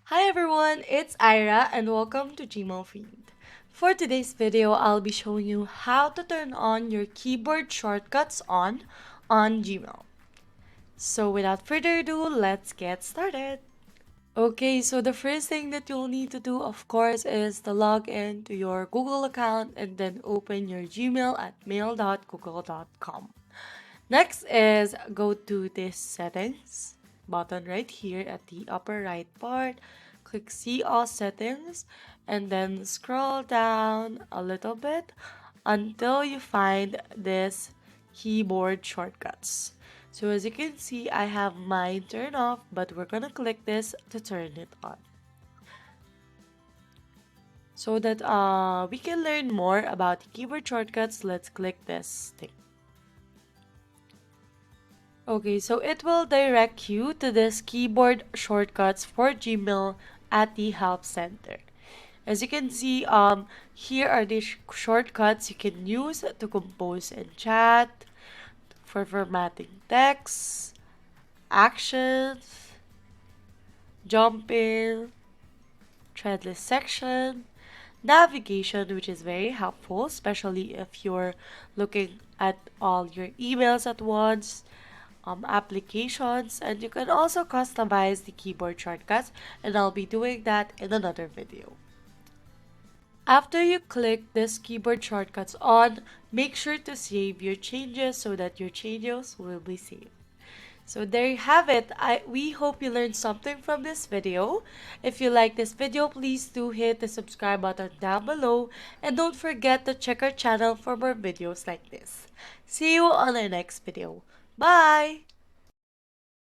Hi everyone, it's Ira and welcome to gmailfiend. For today's video, I'll be showing you how to turn on your keyboard shortcuts on Gmail. So without further ado, let's get started. Okay, so the first thing that you'll need to do, of course, is to log in to your Google account and then open your Gmail at mail.google.com. Next is go to this settings button right here at the upper right part. Click see all settings and then scroll down a little bit until you find this keyboard shortcuts. So as you can see, I have mine turned off, but we're gonna click this to turn it on. So that we can learn more about keyboard shortcuts, let's click this thing. Okay, so it will direct you to this keyboard shortcuts for Gmail at the Help Center. As you can see, here are the shortcuts you can use to compose and chat, for formatting text, actions, jump in, threadless section, navigation, which is very helpful, especially if you're looking at all your emails at once, applications, and you can also customize the keyboard shortcuts, and I'll be doing that in another video. After you click this keyboard shortcuts on, make sure to save your changes so that your changes will be saved. So there you have it. We hope you learned something from this video. If you like this video, please do hit the subscribe button down below and don't forget to check our channel for more videos like this. See you on our next video. Bye!